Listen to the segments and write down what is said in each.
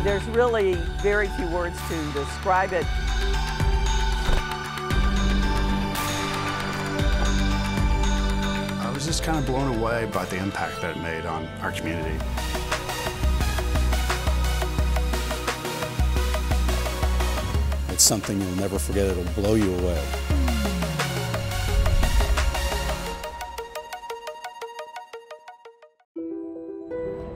There's really very few words to describe it. I was just kind of blown away by the impact that it made on our community. It's something you'll never forget. It'll blow you away.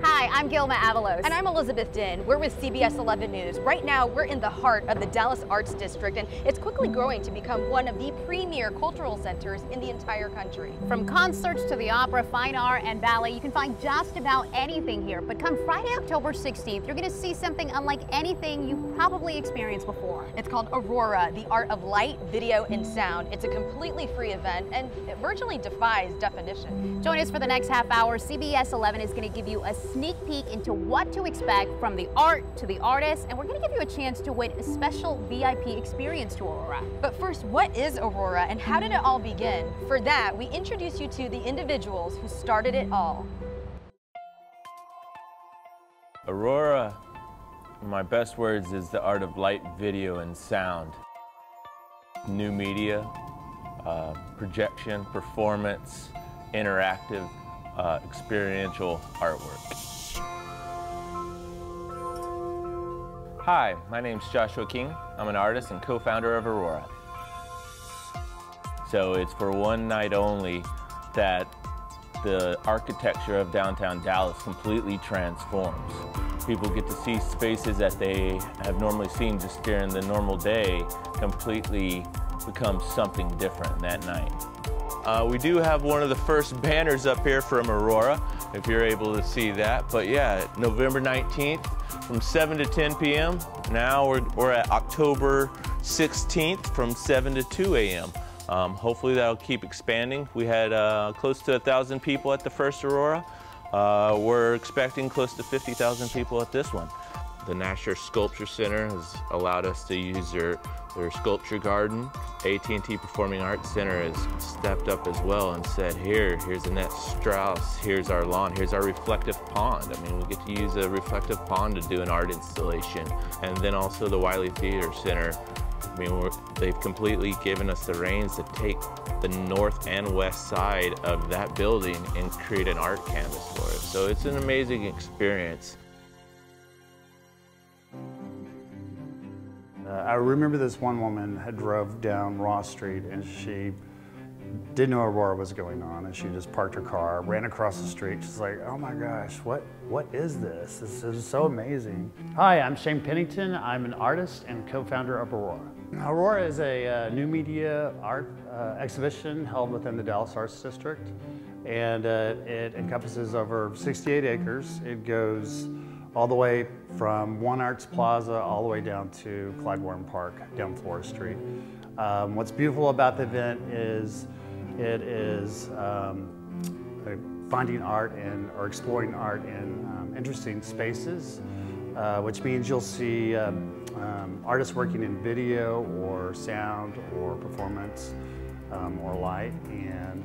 Hi, I'm Gilma Avalos. And I'm Elizabeth Din. We're with CBS 11 News. Right now, we're in the heart of the Dallas Arts District, and it's quickly growing to become one of the premier cultural centers in the entire country. From concerts to the opera, fine art, and ballet, you can find just about anything here. But come Friday, October 16th, you're going to see something unlike anything you've probably experienced before. It's called Aurora, the art of light, video, and sound. It's a completely free event, and it virtually defies definition. Join us for the next half hour. CBS 11 is going to give you a sneak peek into what to expect from the art to the artists, and we're going to give you a chance to win a special VIP experience to Aurora. But first, what is Aurora and how did it all begin? For that, we introduce you to the individuals who started it all. Aurora, in my best words, is the art of light, video, and sound. New media, projection, performance, interactive, experiential artwork. Hi, my name's Joshua King. I'm an artist and co-founder of Aurora. So it's for one night only that the architecture of downtown Dallas completely transforms. People get to see spaces that they have normally seen just during the normal day completely become something different that night. We do have one of the first banners up here from Aurora, if you're able to see that. But yeah, November 19th from 7 to 10 p.m. Now we're at October 16th from 7 to 2 a.m. Hopefully that'll keep expanding. We had close to 1,000 people at the first Aurora. We're expecting close to 50,000 people at this one. The Nasher Sculpture Center has allowed us to use their sculpture garden. AT&T Performing Arts Center has stepped up as well and said, here's Annette Strauss, here's our lawn, here's our reflective pond. I mean, we get to use a reflective pond to do an art installation. And then also the Wiley Theater Center. I mean, they've completely given us the reins to take the north and west side of that building and create an art canvas for it. So it's an amazing experience. I remember this one woman had drove down Ross Street and she didn't know Aurora was going on, and she just parked her car, ran across the street. She's like, oh my gosh, what is this? This is so amazing. Hi, I'm Shane Pennington. I'm an artist and co-founder of Aurora. Aurora is a new media art exhibition held within the Dallas Arts District, and it encompasses over 68 acres. It goes all the way from One Arts Plaza all the way down to Clyde Warren Park, down Florida Street. What's beautiful about the event is it is finding art or exploring art in interesting spaces, which means you'll see artists working in video or sound or performance or light. And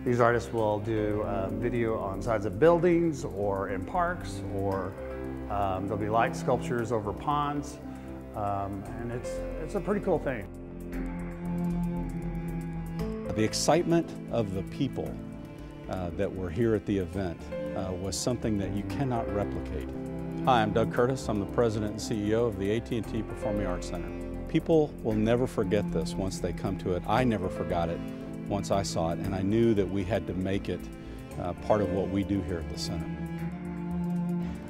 these artists will do video on sides of buildings or in parks, or there'll be light sculptures over ponds, and it's a pretty cool thing. The excitement of the people that were here at the event was something that you cannot replicate. Hi, I'm Doug Curtis. I'm the president and CEO of the AT&T Performing Arts Center. People will never forget this once they come to it. I never forgot it once I saw it, and I knew that we had to make it part of what we do here at the center.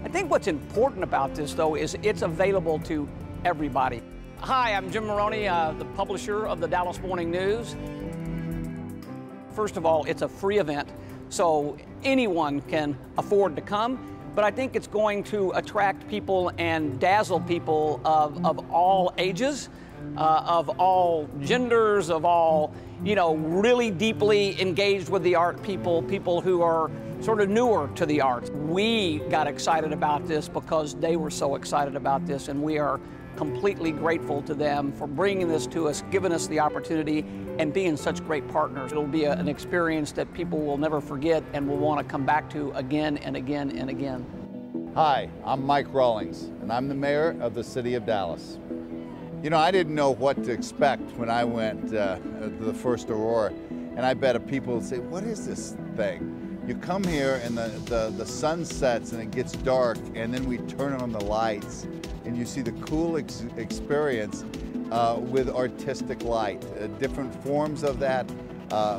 I think what's important about this, though, is it's available to everybody. Hi, I'm Jim Maroney, the publisher of the Dallas Morning News. First of all, it's a free event, so anyone can afford to come, but I think it's going to attract people and dazzle people of all ages, of all genders, of all, really deeply engaged with the art people who are sort of newer to the arts. We got excited about this because they were so excited about this, and we are completely grateful to them for bringing this to us, giving us the opportunity, and being such great partners. It'll be an experience that people will never forget and will want to come back to again and again and again. Hi, I'm Mike Rawlings, and I'm the mayor of the city of Dallas. You know, I didn't know what to expect when I went to the first Aurora, and I bet people would say, what is this thing? You come here and the sun sets and it gets dark, and then we turn on the lights, and you see the cool experience with artistic light, different forms of that,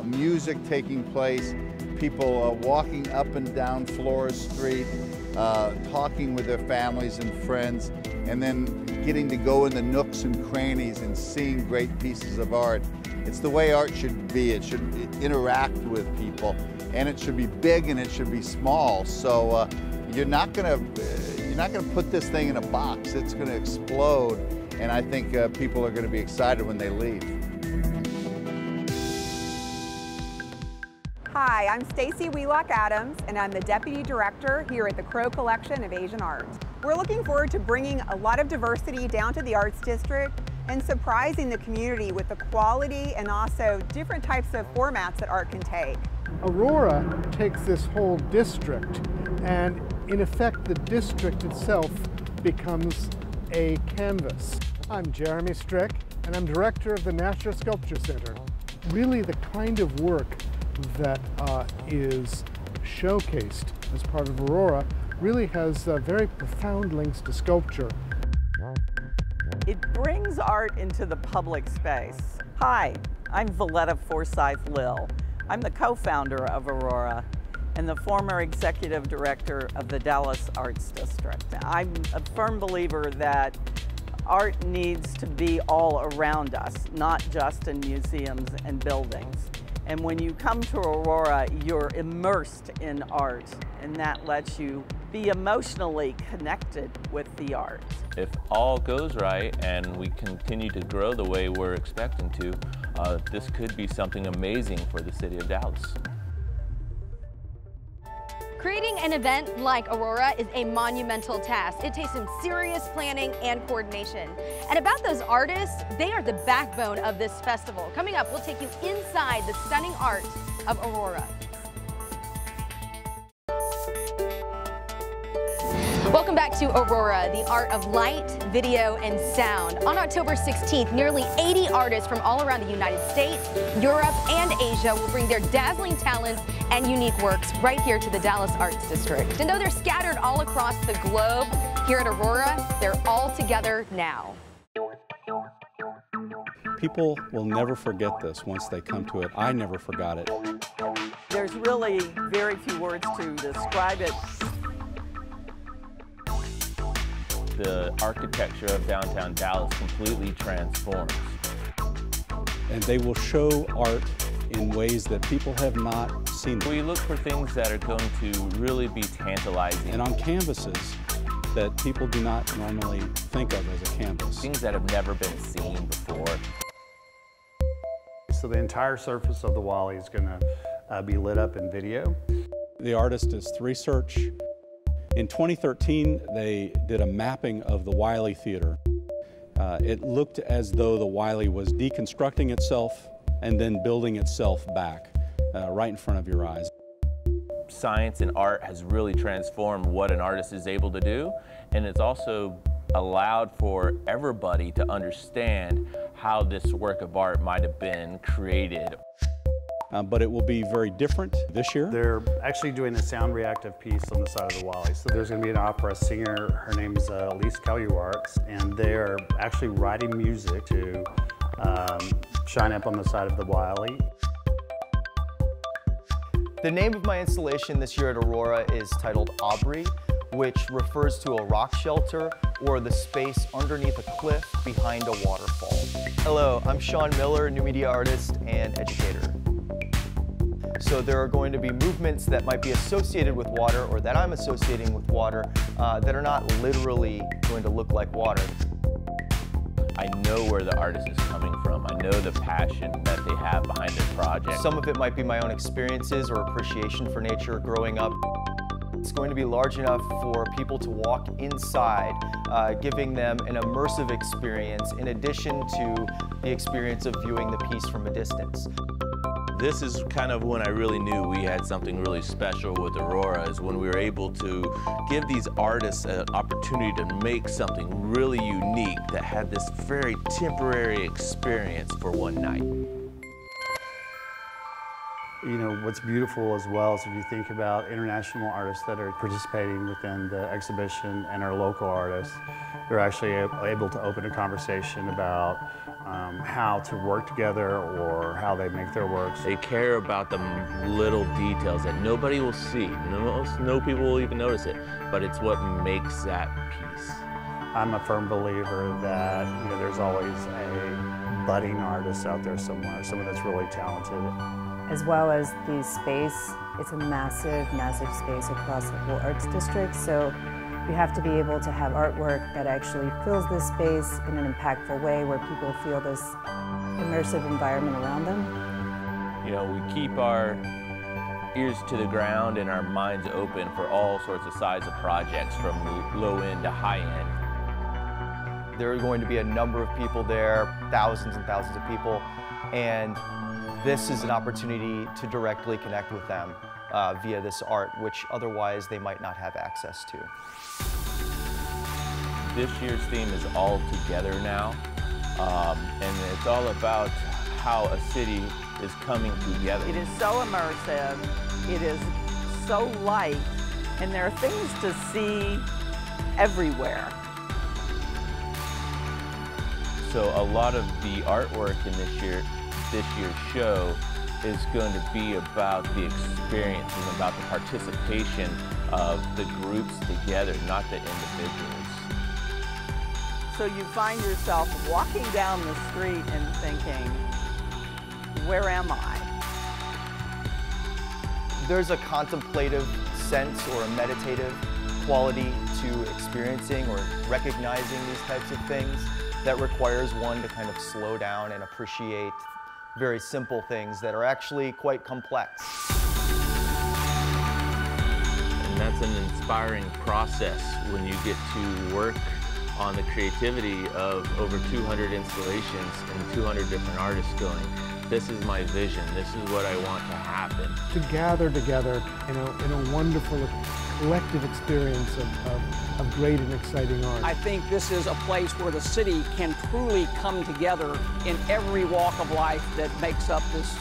music taking place, people walking up and down Flores Street, talking with their families and friends, and then getting to go in the nooks and crannies and seeing great pieces of art. It's the way art should be. It should interact with people, and it should be big and it should be small. So you're not gonna put this thing in a box. It's gonna explode, and I think people are gonna be excited when they leave. Hi, I'm Stacy Wheelock Adams, and I'm the Deputy Director here at the Crow Collection of Asian Art. We're looking forward to bringing a lot of diversity down to the Arts District and surprising the community with the quality and also different types of formats that art can take. Aurora takes this whole district, and in effect the district itself becomes a canvas. I'm Jeremy Strick, and I'm Director of the National Sculpture Center. Really the kind of work that is showcased as part of Aurora really has very profound links to sculpture. It brings art into the public space. Hi, I'm Valletta Forsyth Lill. I'm the co-founder of Aurora and the former executive director of the Dallas Arts District. I'm a firm believer that art needs to be all around us, not just in museums and buildings. And when you come to Aurora, you're immersed in art, and that lets you be emotionally connected with the art. If all goes right and we continue to grow the way we're expecting to, this could be something amazing for the city of Dallas. Creating an event like Aurora is a monumental task. It takes some serious planning and coordination. And about those artists, they are the backbone of this festival. Coming up, we'll take you inside the stunning art of Aurora. Welcome back to Aurora, the art of light, video, and sound. On October 16th, nearly 80 artists from all around the United States, Europe, and Asia will bring their dazzling talents and unique works right here to the Dallas Arts District. And though they're scattered all across the globe, here at Aurora, they're all together now. People will never forget this once they come to it. I never forgot it. There's really very few words to describe it. The architecture of downtown Dallas completely transforms. And they will show art in ways that people have not seen. We look for things that are going to really be tantalizing. And on canvases that people do not normally think of as a canvas. Things that have never been seen before. So the entire surface of the Wally is going to be lit up in video. The artist is 3Search. In 2013, they did a mapping of the Wiley Theater. It looked as though the Wiley was deconstructing itself and then building itself back right in front of your eyes. Science and art has really transformed what an artist is able to do, and it's also allowed for everybody to understand how this work of art might have been created. But it will be very different this year. They're actually doing a sound reactive piece on the side of the Wally. So there's going to be an opera singer. Her name is Elise Caluarts, and they're actually writing music to shine up on the side of the Wily. The name of my installation this year at Aurora is titled Aubrey, which refers to a rock shelter or the space underneath a cliff behind a waterfall. Hello, I'm Sean Miller, new media artist and educator. So there are going to be movements that might be associated with water, or that I'm associating with water, that are not literally going to look like water. I know where the artist is coming from. I know the passion that they have behind their project. Some of it might be my own experiences or appreciation for nature growing up. It's going to be large enough for people to walk inside, giving them an immersive experience in addition to the experience of viewing the piece from a distance. This is kind of when I really knew we had something really special with Aurora, is when we were able to give these artists an opportunity to make something really unique that had this very temporary experience for one night. You know, what's beautiful as well is if you think about international artists that are participating within the exhibition and our local artists, they're actually able to open a conversation about how to work together or how they make their works. They care about the little details that nobody will see. No people will even notice it, but it's what makes that piece. I'm a firm believer that there's always a budding artist out there somewhere, someone that's really talented. As well as the space, it's a massive, massive space across the whole arts district, so you have to be able to have artwork that actually fills this space in an impactful way where people feel this immersive environment around them. You know, we keep our ears to the ground and our minds open for all sorts of size of projects, from low end to high end. There are going to be a number of people there, thousands and thousands of people, and this is an opportunity to directly connect with them via this art, which otherwise they might not have access to. This year's theme is all together now, and it's all about how a city is coming together. It is so immersive, it is so light, and there are things to see everywhere. So a lot of the artwork in this year's show is going to be about the experience and about the participation of the groups together, not the individuals. So you find yourself walking down the street and thinking, where am I? There's a contemplative sense or a meditative quality to experiencing or recognizing these types of things that requires one to kind of slow down and appreciate very simple things that are actually quite complex. And that's an inspiring process when you get to work on the creativity of over 200 installations and 200 different artists going, this is my vision, this is what I want to happen. To gather together in a wonderful collective experience of great and exciting art. I think this is a place where the city can truly come together in every walk of life that makes up this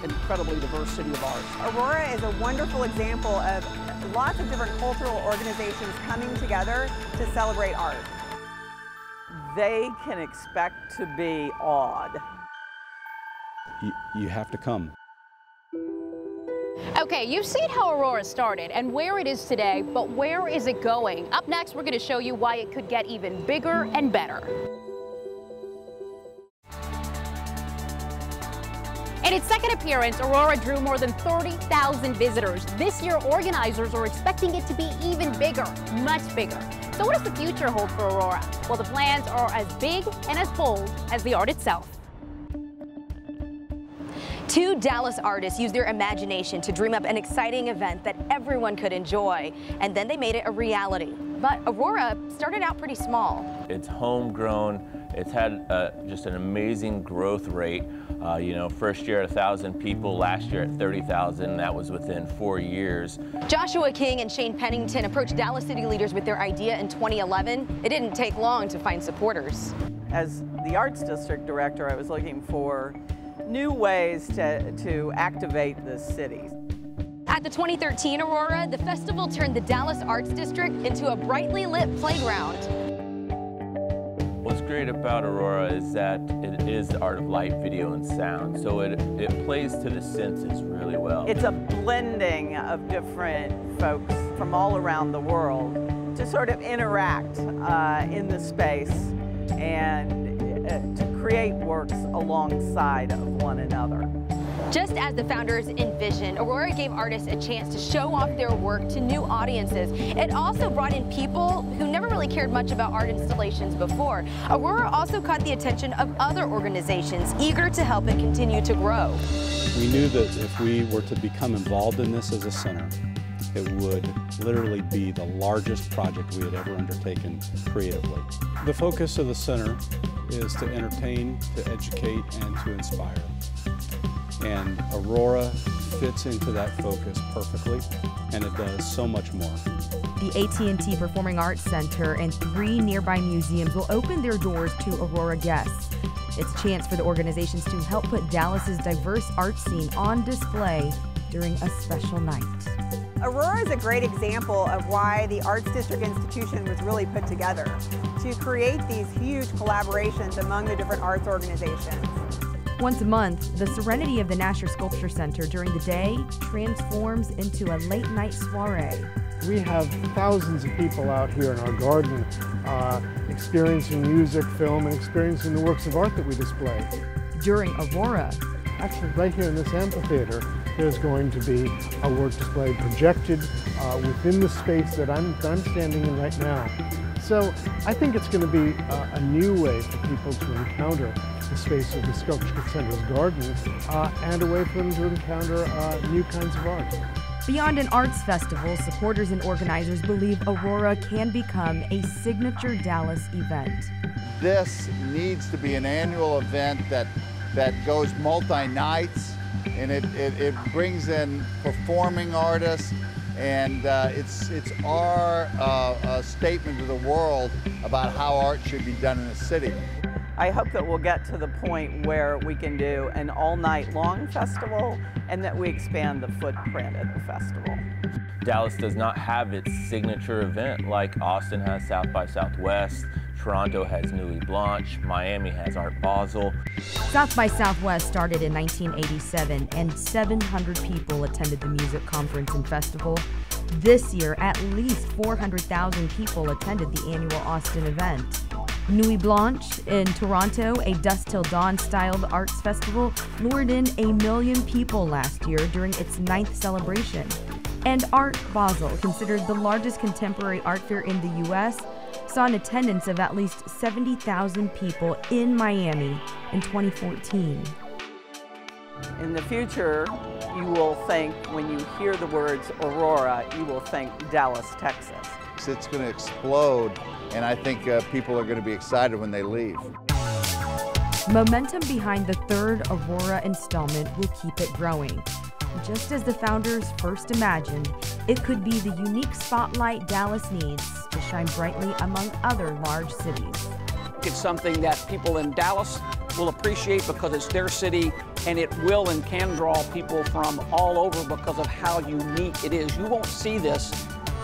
incredibly diverse city of art. Aurora is a wonderful example of lots of different cultural organizations coming together to celebrate art. They can expect to be awed. You have to come. Okay, you've seen how Aurora started and where it is today, but where is it going? Up next, we're going to show you why it could get even bigger and better. In its second appearance, Aurora drew more than 30,000 visitors. This year, organizers are expecting it to be even bigger, much bigger. So what does the future hold for Aurora? Well, the plans are as big and as bold as the art itself. Two Dallas artists used their imagination to dream up an exciting event that everyone could enjoy, and then they made it a reality. But Aurora started out pretty small. It's homegrown. It's had just an amazing growth rate. First year at 1,000 people, last year at 30,000. That was within 4 years. Joshua King and Shane Pennington approached Dallas city leaders with their idea in 2011. It didn't take long to find supporters. As the Arts District Director, I was looking for new ways to activate the city. At the 2013 Aurora, the festival turned the Dallas Arts District into a brightly lit playground. What's great about Aurora is that it is the art of light, video, and sound, so it plays to the senses really well. It's a blending of different folks from all around the world to sort of interact in the space and to create works alongside of one another. Just as the founders envisioned, Aurora gave artists a chance to show off their work to new audiences. It also brought in people who never really cared much about art installations before. Aurora also caught the attention of other organizations eager to help it continue to grow. We knew that if we were to become involved in this as a center, it would literally be the largest project we had ever undertaken creatively. The focus of the center is to entertain, to educate, and to inspire. And Aurora fits into that focus perfectly, and it does so much more. The AT&T Performing Arts Center and 3 nearby museums will open their doors to Aurora guests. It's a chance for the organizations to help put Dallas's diverse art scene on display during a special night. Aurora is a great example of why the Arts District institution was really put together, to create these huge collaborations among the different arts organizations. Once a month, the serenity of the Nasher Sculpture Center during the day transforms into a late-night soiree. We have thousands of people out here in our garden experiencing music, film, and experiencing the works of art that we display. During Aurora, actually right here in this amphitheater, there's going to be a work display projected within the space that I'm standing in right now. So I think it's going to be a new way for people to encounter the space of the Sculpture Center's garden and a way for them to encounter new kinds of art. Beyond an arts festival, supporters and organizers believe Aurora can become a signature Dallas event. This needs to be an annual event that goes multi-nights, and it brings in performing artists, and it's our statement to the world about how art should be done in the city. I hope that we'll get to the point where we can do an all-night-long festival and that we expand the footprint of the festival. Dallas does not have its signature event like Austin has South by Southwest, Toronto has Nuit Blanche, Miami has Art Basel. South by Southwest started in 1987 and 700 people attended the music conference and festival. This year, at least 400,000 people attended the annual Austin event. Nuit Blanche in Toronto, a Dusk Till Dawn styled arts festival, lured in 1 million people last year during its 9th celebration. And Art Basel, considered the largest contemporary art fair in the U.S., saw an attendance of at least 70,000 people in Miami in 2014. In the future, you will think, when you hear the words Aurora, you will think Dallas, Texas. It's going to explode, and I think people are going to be excited when they leave. Momentum behind the 3rd Aurora installment will keep it growing. Just as the founders first imagined, it could be the unique spotlight Dallas needs to shine brightly among other large cities. It's something that people in Dallas will appreciate because it's their city, and it will and can draw people from all over because of how unique it is. You won't see this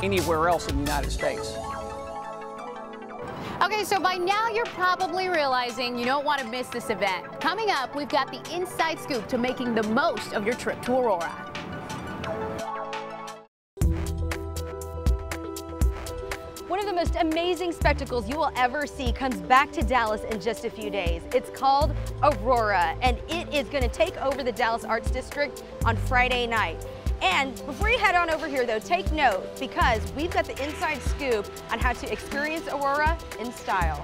anywhere else in the United States. Okay, so by now you're probably realizing you don't want to miss this event. Coming up, we've got the inside scoop to making the most of your trip to Aurora. One of the most amazing spectacles you will ever see comes back to Dallas in just a few days. It's called Aurora, and it is going to take over the Dallas Arts District on Friday night. And before you head on over here, though, take note, because we've got the inside scoop on how to experience Aurora in style.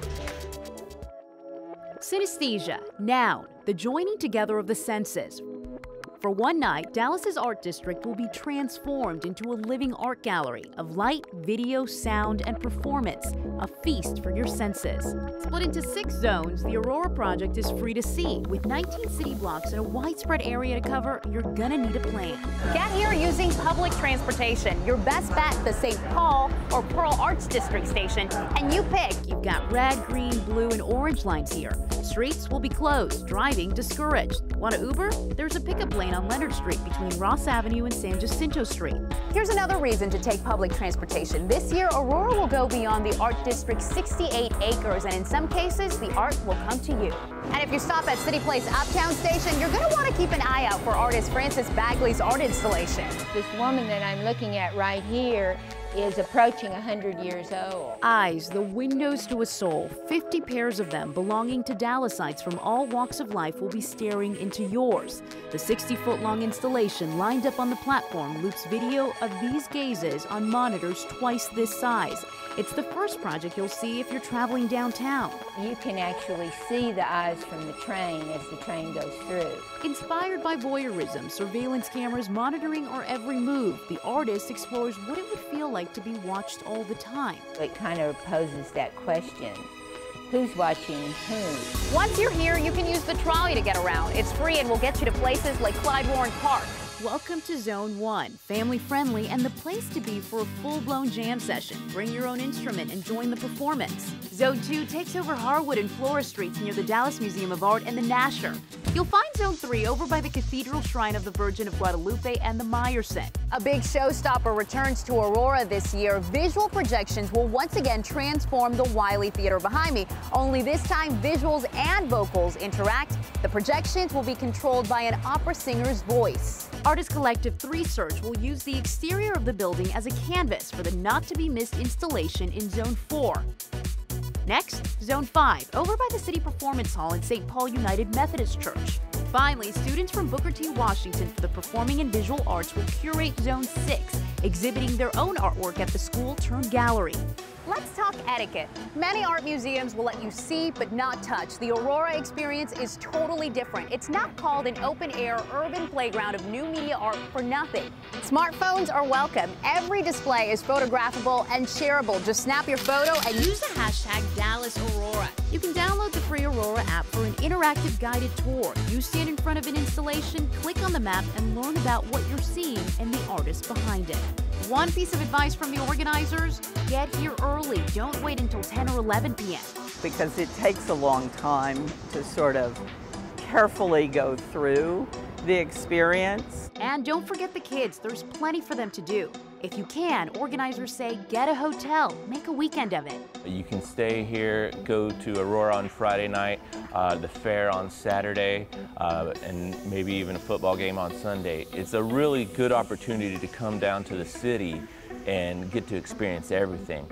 Synesthesia, noun, the joining together of the senses. For one night, Dallas's art district will be transformed into a living art gallery of light, video, sound, and performance, a feast for your senses. Split into 6 zones, the Aurora project is free to see. With 19 city blocks and a widespread area to cover, you're gonna need a plan. Get here using public transportation. Your best bet, the St. Paul or Pearl Arts District station, and you pick. You've got red, green, blue, and orange lines here. Streets will be closed, driving discouraged. Want to Uber? There's a pickup lane on Leonard Street between Ross Avenue and San Jacinto Street. Here's another reason to take public transportation. This year, Aurora will go beyond the Art District's 68 acres, and in some cases, the art will come to you. And if you stop at City Place Uptown Station, you're going to want to keep an eye out for artist Frances Bagley's art installation. This woman that I'm looking at right here is approaching 100 years old. Eyes, the windows to a soul. 50 pairs of them belonging to Dallasites from all walks of life will be staring into yours. The 60-foot-long installation lined up on the platform loops video of these gazes on monitors twice this size. It's the first project you'll see if you're traveling downtown. You can actually see the eyes from the train as the train goes through. Inspired by voyeurism, surveillance cameras monitoring our every move, the artist explores what it would feel like to be watched all the time. It kind of poses that question, Who's watching who? Once you're here, you can use the trolley to get around. It's free and will get you to places like Clyde Warren Park. Welcome to Zone 1, family-friendly and the place to be for a full-blown jam session. Bring your own instrument and join the performance. Zone 2 takes over Harwood and Flora Streets near the Dallas Museum of Art and the Nasher. You'll find Zone 3 over by the Cathedral Shrine of the Virgin of Guadalupe and the Meyerson. A big showstopper returns to Aurora this year. Visual projections will once again transform the Wiley Theater behind me. Only this time, visuals and vocals interact. The projections will be controlled by an opera singer's voice. Artist Collective 3 Search will use the exterior of the building as a canvas for the not-to-be-missed installation in Zone 4. Next, Zone 5, over by the City Performance Hall in St. Paul United Methodist Church. Finally, students from Booker T. Washington for the Performing and Visual Arts will curate Zone 6, exhibiting their own artwork at the school-turned-gallery. Let's talk etiquette. Many art museums will let you see but not touch. The Aurora experience is totally different. It's not called an open-air urban playground of new media art for nothing. Smartphones are welcome. Every display is photographable and shareable. Just snap your photo and use the hashtag #DallasAurora. You can download the free Aurora app for an interactive guided tour. You stand in front of an installation, click on the map, and learn about what you're seeing and the artist behind it. One piece of advice from the organizers: get here early. Don't wait until 10 or 11 p.m. Because it takes a long time to sort of carefully go through the experience. And don't forget the kids. There's plenty for them to do. If you can, organizers say get a hotel. Make a weekend of it. You can stay here, go to Aurora on Friday night, the fair on Saturday, and maybe even a football game on Sunday. It's a really good opportunity to come down to the city and get to experience everything.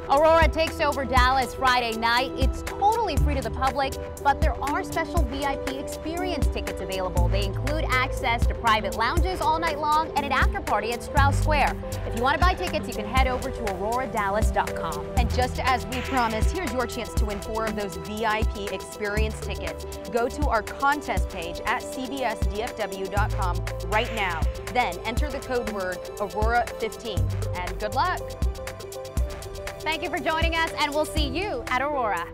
Aurora takes over Dallas Friday night. It's totally free to the public, but there are special VIP experience tickets available. They include access to private lounges all night long and an after party at Strauss Square. If you want to buy tickets, you can head over to auroradallas.com. And just as we promised, here's your chance to win 4 of those VIP experience tickets. Go to our contest page at cbsdfw.com right now. Then enter the code word Aurora15 and good luck. Thank you for joining us, and we'll see you at Aurora.